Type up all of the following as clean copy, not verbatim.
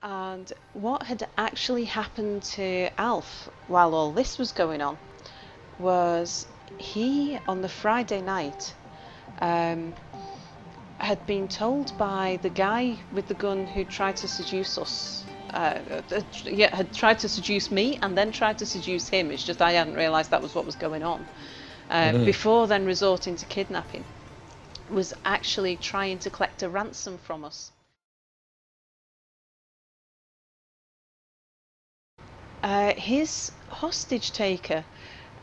And what had actually happened to Alf while all this was going on was he, on the Friday night, um, had been told by the guy with the gun who tried to seduce us. Yeah, had tried to seduce me and then tried to seduce him. It's just I hadn't realised that was what was going on. Before then resorting to kidnapping, was actually trying to collect a ransom from us. His hostage taker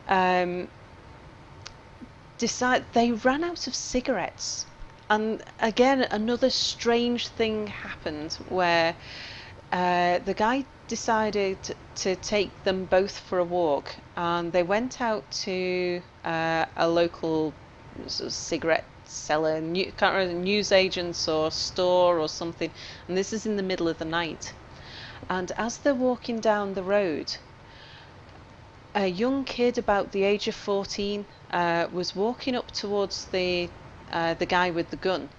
um, they ran out of cigarettes, and again another strange thing happened where the guy decided to take them both for a walk, and they went out to a local sort of cigarette seller, can't remember, newsagents or store or something, and this is in the middle of the night. And as they're walking down the road, a young kid about the age of 14 was walking up towards the guy with the gun,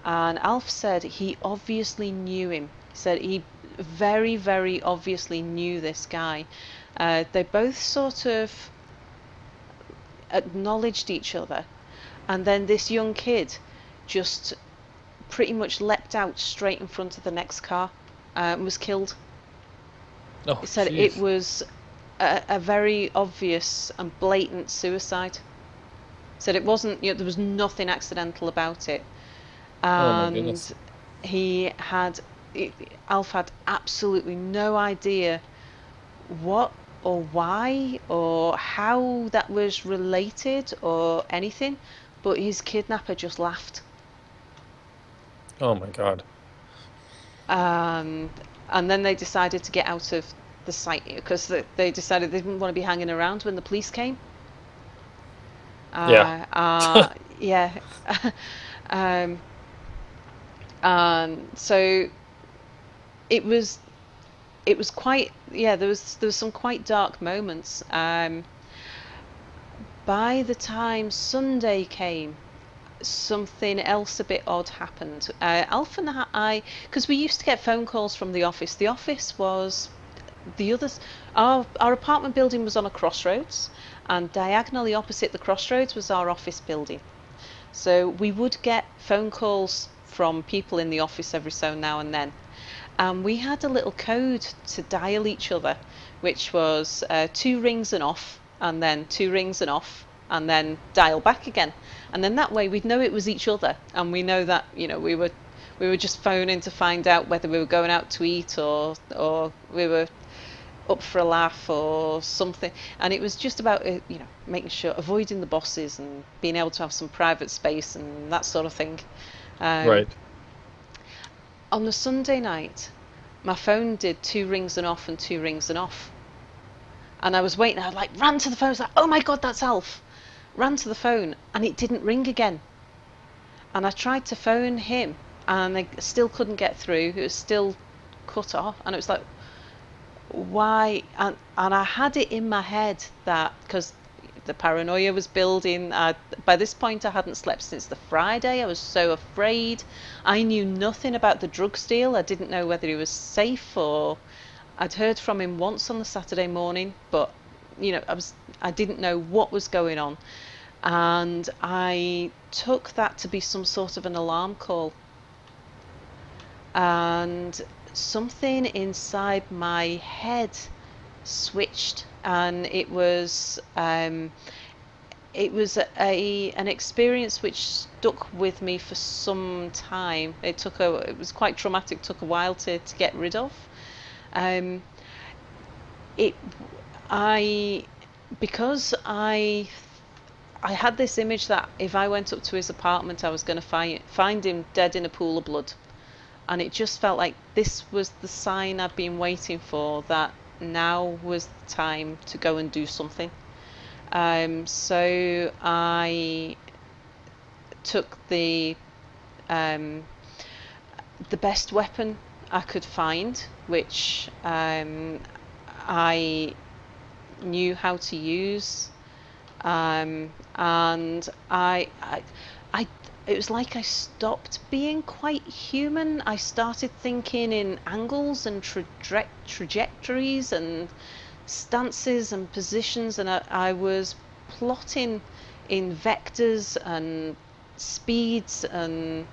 and Alf said he obviously knew him. He said he very, very obviously knew this guy. They both sort of acknowledged each other, and then this young kid just pretty much leapt out straight in front of the next car and was killed. Oh, He said it jeez. was a very obvious and blatant suicide. Said it wasn't, there was nothing accidental about it, Oh my and goodness. he had, Alf had absolutely no idea what or why or how that was related or anything, but his kidnapper just laughed. Oh my God. Um, and then they decided to get out of the site because they decided they didn't want to be hanging around when the police came. Yeah. Yeah. um, and so it was quite, yeah, there was some quite dark moments. By the time Sunday came, something else a bit odd happened. Alf and I, because we used to get phone calls from the office. The office was the others. Our apartment building was on a crossroads, and diagonally opposite the crossroads was our office building. So we would get phone calls from people in the office every so now and then. And we had a little code to dial each other, which was two rings and off, and then two rings and off, and then dial back again. And then that way we'd know it was each other, and we know that we were just phoning to find out whether we were going out to eat or we were up for a laugh or something. And it was just about making sure, avoiding the bosses and being able to have some private space and that sort of thing. Um, Right. on the Sunday night, my phone did two rings and off and two rings and off. And I was waiting, I like ran to the phone, I was like, oh my God, that's Alf. Ran to the phone and it didn't ring again. And I tried to phone him and I still couldn't get through. It was still cut off. And it was like, why? And I had it in my head that, because the paranoia was building. By this point, I hadn't slept since the Friday. I was so afraid. I knew nothing about the drugs deal. I didn't know whether he was safe, or I'd heard from him once on the Saturday morning, but I didn't know what was going on, and I took that to be some sort of an alarm call, and something inside my head switched, and it was an experience which stuck with me for some time. It was quite traumatic, took a while to get rid of. Um, it I because I had this image that if I went up to his apartment, I was going to find him dead in a pool of blood, and it just felt like this was the sign I've been waiting for, that now was the time to go and do something. So I took um, the best weapon I could find, which I knew how to use, and I it was like I stopped being quite human. I started thinking in angles and trajectories and stances and positions, and I was plotting in vectors and speeds, and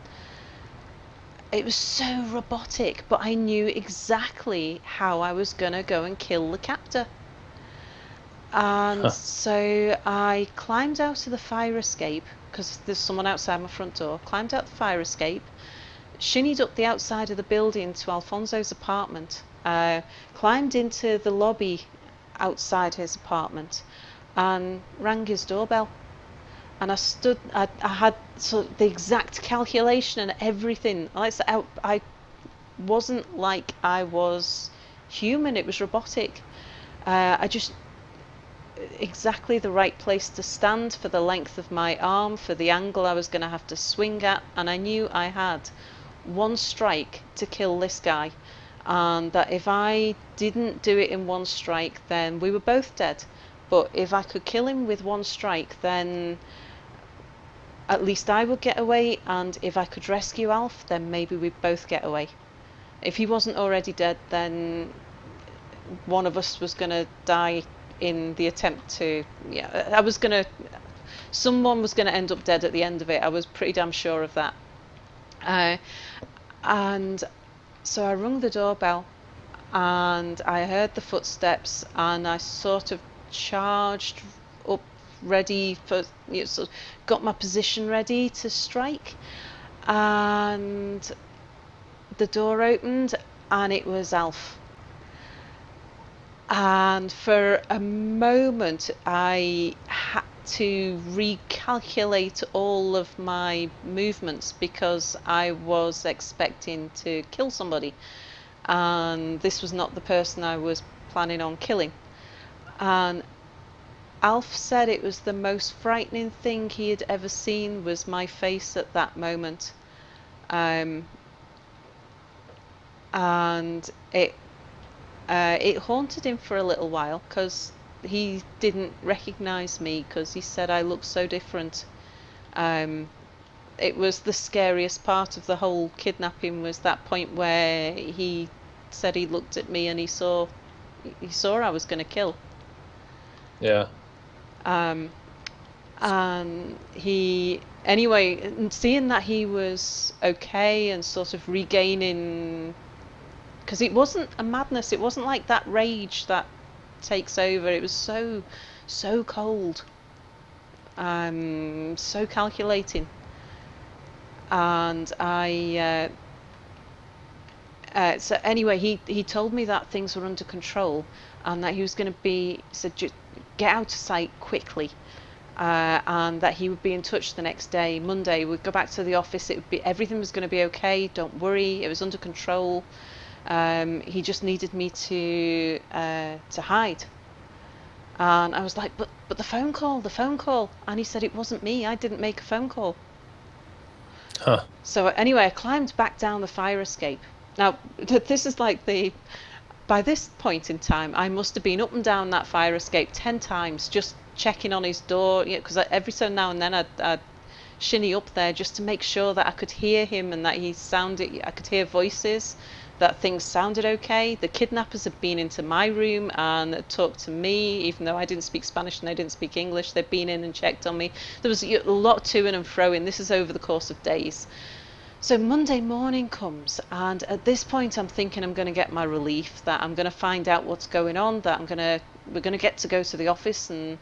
it was so robotic, but I knew exactly how I was gonna go and kill the captor. And Huh. so I climbed out of the fire escape because there's someone outside my front door. Climbed out the fire escape, shinnied up the outside of the building to Alfonso's apartment, climbed into the lobby outside his apartment, and rang his doorbell. And I stood, I had sort of the exact calculation and everything. I wasn't like I was human, it was robotic. I just exactly the right place to stand for the length of my arm, for the angle I was going to have to swing at, and I knew I had one strike to kill this guy, and that if I didn't do it in one strike, then we were both dead. But if I could kill him with one strike, then at least I would get away, and if I could rescue Alf, then maybe we'd both get away. If he wasn't already dead, then one of us was going to die in the attempt to, yeah, someone was going to end up dead at the end of it. I was pretty damn sure of that. Uh, and so I rung the doorbell, and I heard the footsteps, and I sort of charged up, ready for, sort of got my position ready to strike, and the door opened, and it was Alf. And for a moment, I had to recalculate all of my movements because I was expecting to kill somebody, and this was not the person I was planning on killing. And Alf said it was the most frightening thing he had ever seen was my face at that moment. Um, and it haunted him for a little while because he didn't recognise me because he said I looked so different. Um, it was the scariest part of the whole kidnapping was that point where he said he looked at me and he saw I was going to kill. Yeah. Um, and he anyway, seeing that he was okay and sort of regaining, because it wasn't a madness, it wasn't like that rage that takes over. It was so cold, so calculating, and so anyway, he told me that things were under control and that he was going to be said just get out of sight quickly. And that he would be in touch the next day, Monday. We'd go back to the office. It would be everything was going to be okay. Don't worry, it was under control. He just needed me to hide. And I was like, but the phone call. And he said it wasn't me. I didn't make a phone call. Huh. So anyway, I climbed back down the fire escape. Now this is like by this point in time, I must have been up and down that fire escape 10 times, just checking on his door, because every so now and then I'd shinny up there just to make sure that I could hear him and that I could hear voices, that things sounded okay. The kidnappers had been into my room and talked to me, even though I didn't speak Spanish and they didn't speak English. They'd been in and checked on me. There was a lot to and fro in. This is over the course of days. So Monday morning comes, and at this point I'm thinking I'm going to get my relief, that I'm going to find out what's going on, that we're going to get to go to the office, and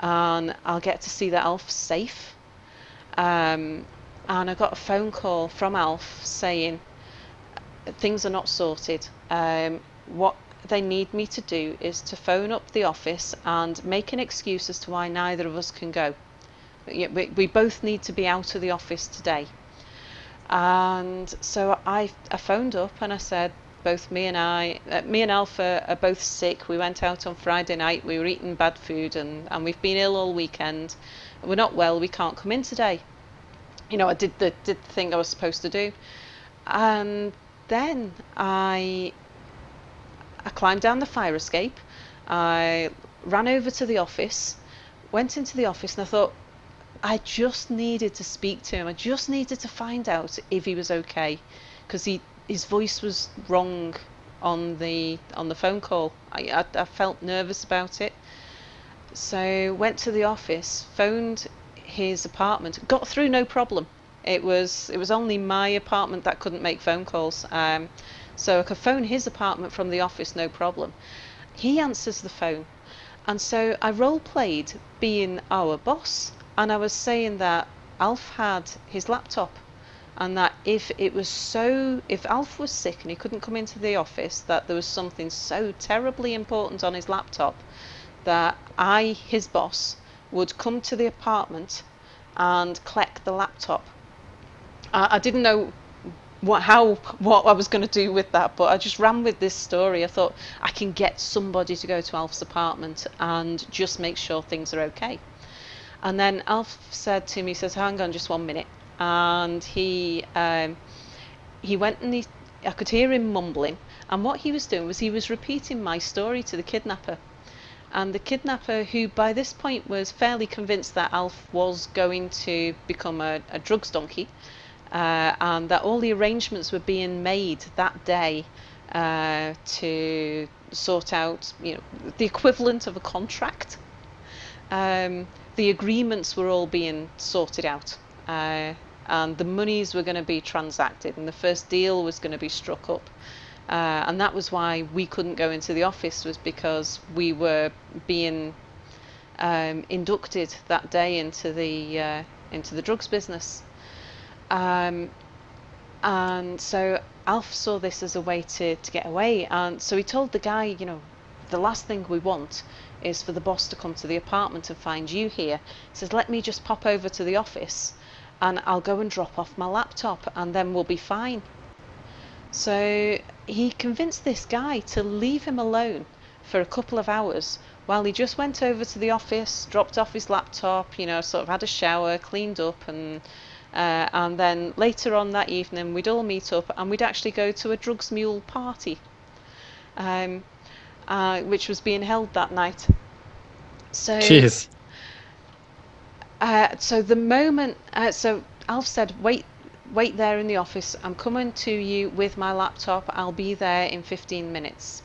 I'll get to see that Alf's safe. And I got a phone call from Alf saying things are not sorted. What they need me to do is to phone up the office and make an excuse as to why neither of us can go. We both need to be out of the office today. And so I phoned up and I said, both me and Alf are both sick. We went out on Friday night. We were eating bad food, and we've been ill all weekend. We're not well. We can't come in today. I did the thing I was supposed to do, and then I climbed down the fire escape. I ran over to the office, went into the office, and I thought, I just needed to speak to him. I just needed to find out if he was okay, because his voice was wrong on the phone call. I felt nervous about it, so went to the office, phoned his apartment, got through no problem. It was only my apartment that couldn't make phone calls. So I could phone his apartment from the office, no problem. He answers the phone, and so I role played being our boss, and I was saying that Alf had his laptop, and that if Alf was sick and he couldn't come into the office, that there was something so terribly important on his laptop that I, his boss, would come to the apartment and collect the laptop. I didn't know what I was going to do with that, but I just ran with this story. I thought I can get somebody to go to Alf's apartment and just make sure things are okay. And then Alf said to me, he says, "Hang on, just 1 minute," and he went and I could hear him mumbling, and what he was doing was he was repeating my story to the kidnapper. And the kidnapper, who by this point was fairly convinced that Alf was going to become a drugs donkey, and that all the arrangements were being made that day to sort out, the equivalent of a contract. The agreements were all being sorted out, and the monies were going to be transacted, and the first deal was going to be struck up. And that was why we couldn't go into the office, was because we were being inducted that day into the drugs business. And so Alf saw this as a way to get away, and so he told the guy, the last thing we want is for the boss to come to the apartment and find you here. He says, let me just pop over to the office and I'll go and drop off my laptop and then we'll be fine. So he convinced this guy to leave him alone for a couple of hours while he just went over to the office, dropped off his laptop, sort of had a shower, cleaned up, and then later on that evening we'd all meet up and we'd actually go to a drugs mule party, which was being held that night. So, Jeez. So the moment, so Alf said, wait there in the office. I'm coming to you with my laptop. I'll be there in 15 minutes.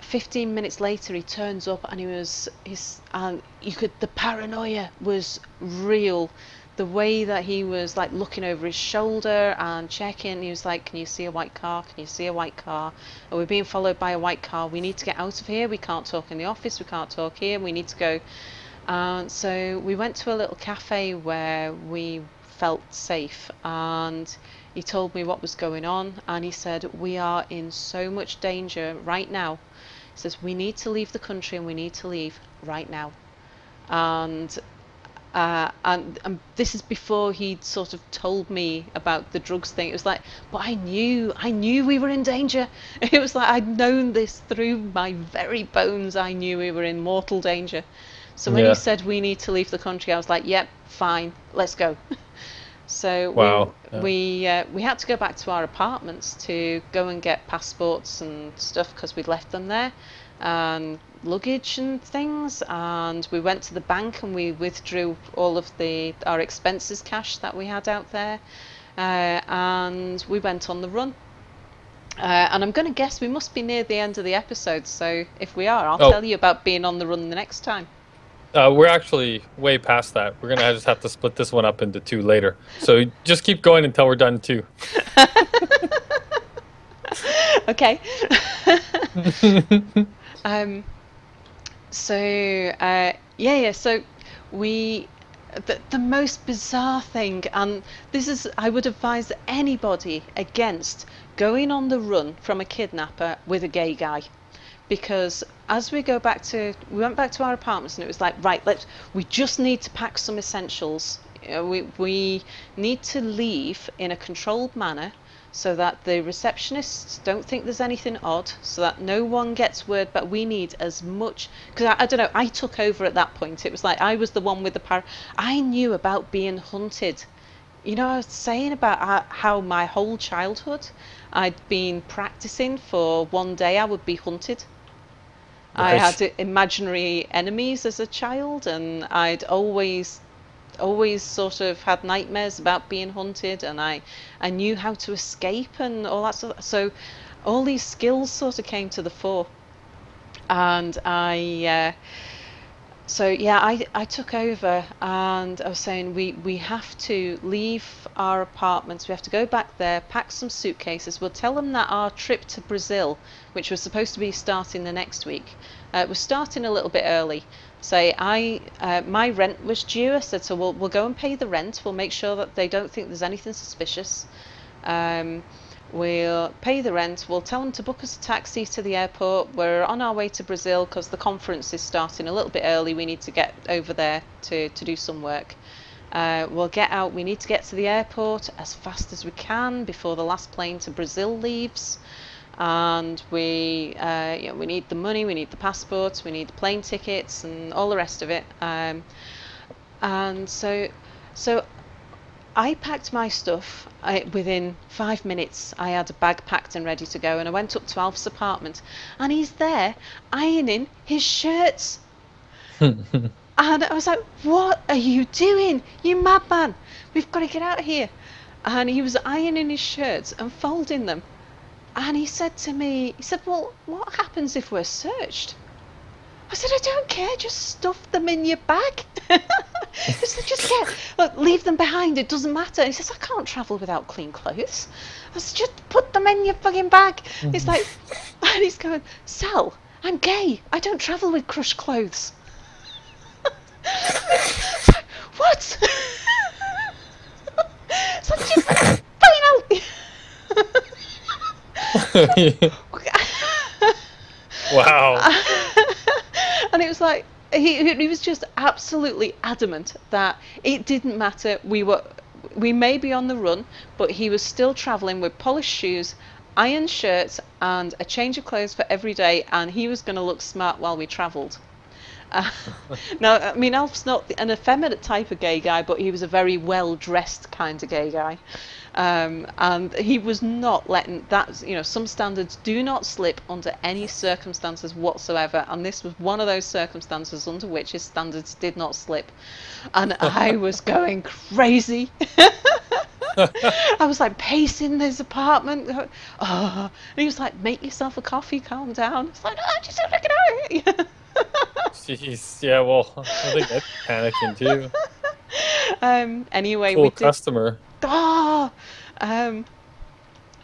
15 minutes later, he turns up and the paranoia was real. The way that he was like looking over his shoulder and checking, he was like, "Can you see a white car? Can you see a white car? Oh, we're being followed by a white car. We need to get out of here. We can't talk in the office. We can't talk here. We need to go." So we went to a little cafe where we felt safe, and he told me what was going on, and he said, "We are in so much danger right now." He says, "We need to leave the country and we need to leave right now." And this is before he'd sort of told me about the drugs thing. It was like, but I knew we were in danger. It was like I'd known this through my very bones. I knew we were in mortal danger. So when he said we need to leave the country, I was like, "Yep, fine, let's go." So Wow. we had to go back to our apartments to go and get passports and stuff because we'd left them there, and luggage and things. And we went to the bank and we withdrew all of our expenses cash that we had out there, and we went on the run. And I'm going to guess we must be near the end of the episode. So if we are, I'll tell you about being on the run the next time. We're actually way past that. We're gonna just have to split this one up into two later. So just keep going until we're done too. Okay. So the most bizarre thing, and this is, I would advise anybody against going on the run from a kidnapper with a gay guy. Because as we went back to our apartments, and it was like, right, we just need to pack some essentials. We need to leave in a controlled manner so that the receptionists don't think there's anything odd, so that no one gets word, but we need as much, because I don't know, I took over at that point. It was like I was the one with I knew about being hunted. I was saying about how my whole childhood I'd been practicing for one day I would be hunted. I Nice. had imaginary enemies as a child, and I'd always always sort of had nightmares about being hunted, and I knew how to escape and all that sort of, so all these skills sort of came to the fore. And I took over, and I was saying we have to leave our apartments. We have to go back there, pack some suitcases. We'll tell them that our trip to Brazil, which was supposed to be starting the next week, was starting a little bit early. Say my rent was due. I said, so we'll go and pay the rent. We'll make sure that they don't think there's anything suspicious. Um, We'll pay the rent. We'll tell them to book us a taxi to the airport. We're on our way to Brazil because the conference is starting a little bit early. We need to get over there to do some work. We'll get out. We need to get to the airport as fast as we can before the last plane to Brazil leaves. And we need the money, we need the passports, we need the plane tickets, and all the rest of it. And so I packed my stuff. Within 5 minutes, I had a bag packed and ready to go, and I went up to Alf's apartment, and he's there ironing his shirts. And I was like, "What are you doing, you madman? We've got to get out of here." And he was ironing his shirts and folding them. And he said to me, he said, "Well, what happens if we're searched?" I said, "I don't care, just stuff them in your bag." He said, look, leave them behind, it doesn't matter. He says, "I can't travel without clean clothes." I said, "Just put them in your fucking bag." He's like, and he's going, "Sal, I'm gay, I don't travel with crushed clothes." What? It's like, just fucking out. Wow. And it was like, he was just absolutely adamant that it didn't matter. We may be on the run, but he was still travelling with polished shoes, iron shirts, and a change of clothes for every day, and he was going to look smart while we travelled. Uh, Now, I mean, Alf's not an effeminate type of gay guy, but he was a very well-dressed kind of gay guy. And he was not letting that, some standards do not slip under any circumstances whatsoever. And this was one of those circumstances under which his standards did not slip. And I was going crazy. I was like pacing his apartment. Oh, and he was like, "Make yourself a coffee, calm down." It's like, "Oh, just get out of here." Jeez. Yeah. Well, I think I'd be panicking too. Anyway, we Cool did. customer. Ah, um,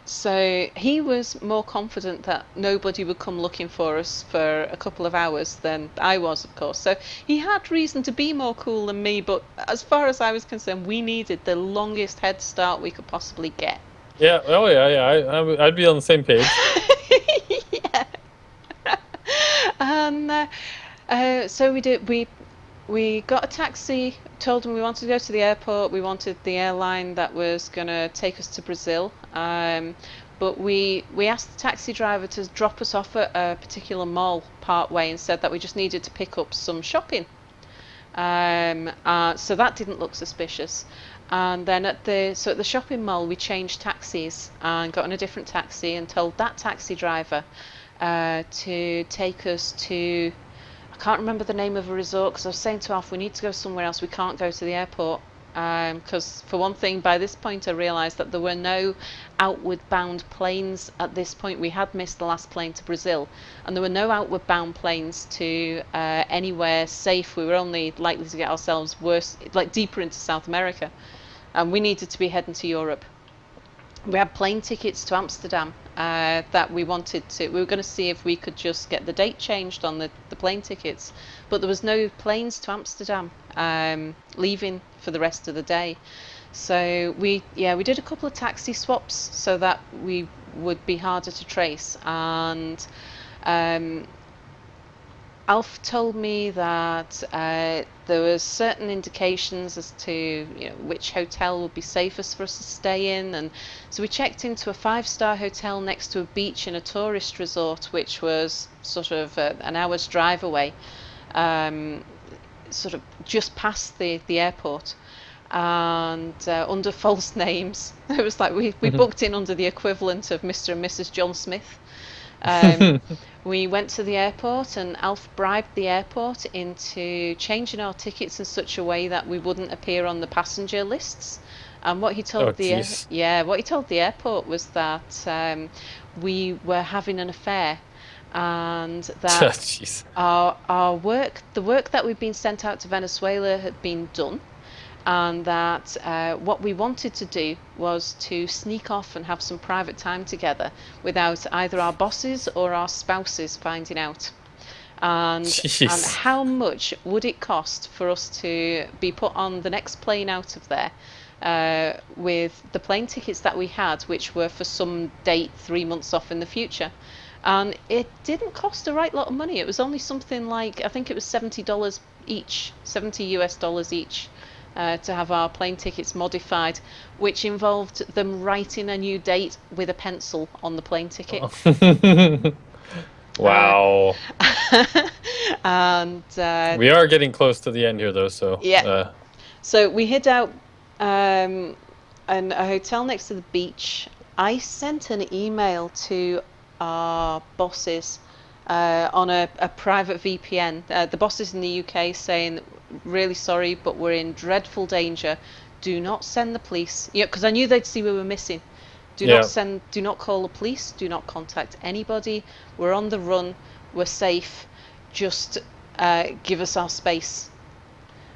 so he was more confident that nobody would come looking for us for a couple of hours than I was, of course. So he had reason to be more cool than me, but as far as I was concerned, we needed the longest head start we could possibly get. Yeah. Oh yeah. Yeah. I'd be on the same page. Yeah. And so we did. We got a taxi. Told them we wanted to go to the airport. We wanted the airline that was gonna take us to Brazil. But we asked the taxi driver to drop us off at a particular mall part way, and said that we just needed to pick up some shopping. So that didn't look suspicious. And then at the shopping mall, we changed taxis and got on a different taxi and told that taxi driver to take us to, I can't remember the name of a resort, because I was saying to Alf, we need to go somewhere else. We can't go to the airport. Because for one thing, by this point I realised that there were no outward bound planes at this point. We had missed the last plane to Brazil, and there were no outward bound planes to anywhere safe. We were only likely to get ourselves worse, like deeper into South America, and we needed to be heading to Europe. We had plane tickets to Amsterdam that we wanted to. We were going to see if we could just get the date changed on the plane tickets, but there was no planes to Amsterdam leaving for the rest of the day. So we did a couple of taxi swaps so that we would be harder to trace. And um, Alf told me that there was certain indications as to which hotel would be safest for us to stay in, and so we checked into a five-star hotel next to a beach in a tourist resort, which was sort of an hour's drive away, sort of just past the airport, and under false names. It was like we booked in under the equivalent of Mr. and Mrs. John Smith. Um, we went to the airport, and Alf bribed the airport into changing our tickets in such a way that we wouldn't appear on the passenger lists. And Oh, jeez. what he told the airport was that we were having an affair, and that Jeez. the work that we'd been sent out to Venezuela had been done, and that what we wanted to do was to sneak off and have some private time together without either our bosses or our spouses finding out. And Jeez. how much would it cost for us to be put on the next plane out of there with the plane tickets that we had, which were for some date 3 months off in the future? And it didn't cost a right lot of money. It was only something like, I think it was $70 each, 70 US dollars each, to have our plane tickets modified, which involved them writing a new date with a pencil on the plane ticket. Uh, Wow. and We are getting close to the end here, though, so yeah, so we hid out um, in a hotel next to the beach. I sent an email to our bosses on a private VPN. The bosses in the UK saying, really sorry, but we're in dreadful danger. Do not send the police. Yeah, because I knew they'd see we were missing. yeah. Do not call the police. Do not contact anybody. We're on the run. We're safe. Just give us our space.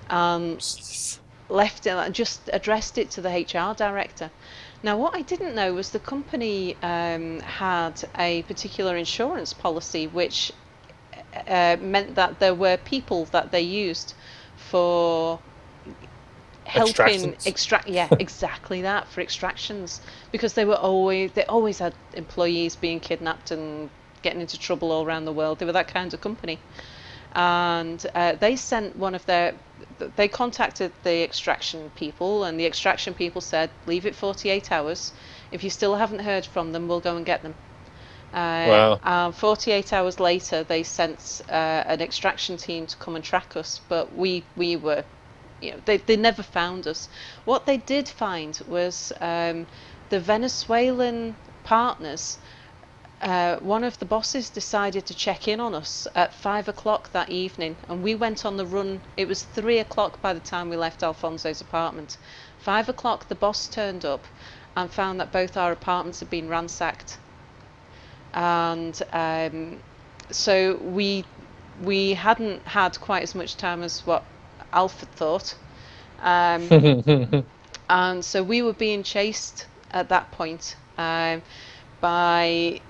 Um, Jeez. Left it and just addressed it to the HR director. Now, what I didn't know was the company had a particular insurance policy which meant that there were people that they used for helping Extractions. extract, yeah, exactly that, for extractions, because they always had employees being kidnapped and getting into trouble all around the world. They were that kind of company. And they sent they contacted the extraction people, and the extraction people said, leave it 48 hours. If you still haven't heard from them, we'll go and get them. Wow. 48 hours later, they sent an extraction team to come and track us, but we were, they never found us. What they did find was the Venezuelan partners. One of the bosses decided to check in on us at 5 o'clock that evening, and we went on the run. It was 3 o'clock by the time we left Alfonso's apartment. 5 o'clock, the boss turned up and found that both our apartments had been ransacked, and so we hadn't had quite as much time as what Alfred thought, um, and so we were being chased at that point by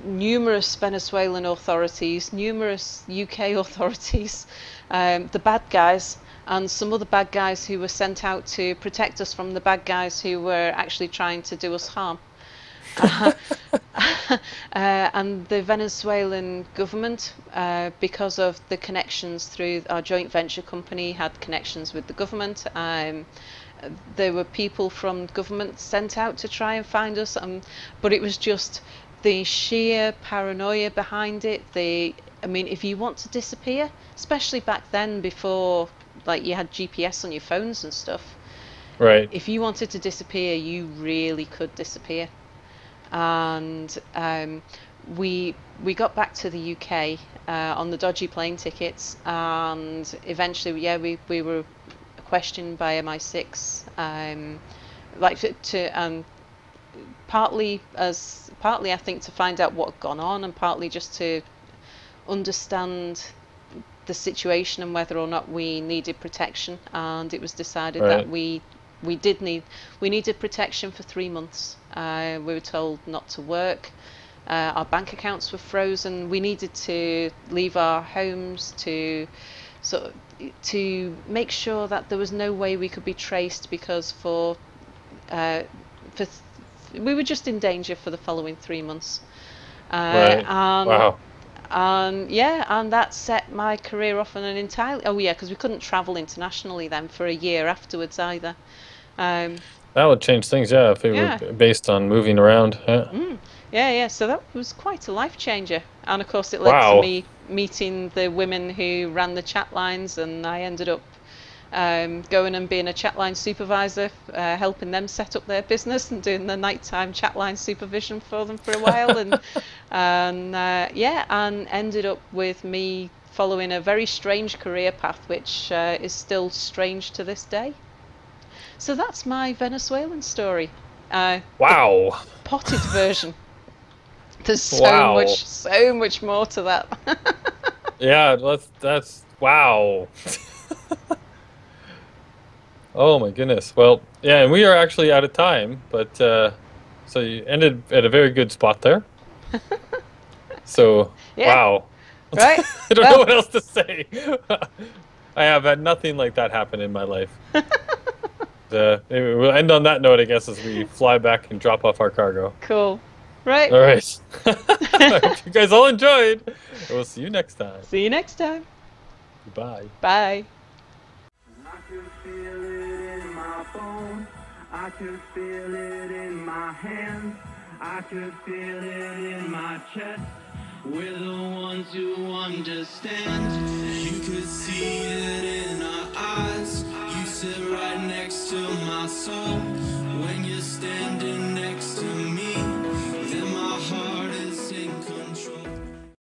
numerous Venezuelan authorities, numerous UK authorities, the bad guys, and some other bad guys who were sent out to protect us from the bad guys who were actually trying to do us harm. And the Venezuelan government, because of the connections through our joint venture company, had connections with the government. There were people from government sent out to try and find us, but it was just the sheer paranoia behind it. I mean, if you want to disappear, especially back then before like you had GPS on your phones and stuff, Right. if you wanted to disappear, you really could disappear. And we got back to the UK on the dodgy plane tickets, and eventually, yeah, we were questioned by MI6, like partly I think to find out what had gone on, and partly just to understand the situation and whether or not we needed protection. And it was decided that Right. we needed protection for 3 months. We were told not to work. Our bank accounts were frozen. We needed to leave our homes sort of, to make sure that there was no way we could be traced, because uh, for we were just in danger for the following 3 months. Right. And Wow. yeah, and that set my career off on an entirely. Oh yeah, because we couldn't travel internationally then for a year afterwards either. Um, That would change things, yeah, if it were yeah, based on moving around. Yeah. yeah. So that was quite a life changer, and of course it led to Wow. me meeting the women who ran the chat lines, and I ended up going and being a chatline supervisor, helping them set up their business and doing the nighttime chatline supervision for them for a while, and ended up with me following a very strange career path, which is still strange to this day. So that's my Venezuelan story. The Wow. potted version. There's Wow. so much more to that. Yeah, that's wow. Oh my goodness. Well, yeah, and we are actually out of time, but so you ended at a very good spot there. So, Yeah, wow. right. I don't know Well, what else to say. I have had nothing like that happen in my life. Maybe we'll end on that note, I guess, as we fly back and drop off our cargo. cool. Right. All right. I hope you guys all enjoyed. And we'll see you next time. See you next time. Goodbye. Bye. I can feel it in my bones. I can feel it in my hands. I can feel it in my chest. We're the ones who understand. You could see it in our eyes. You sit right next to my soul when you're standing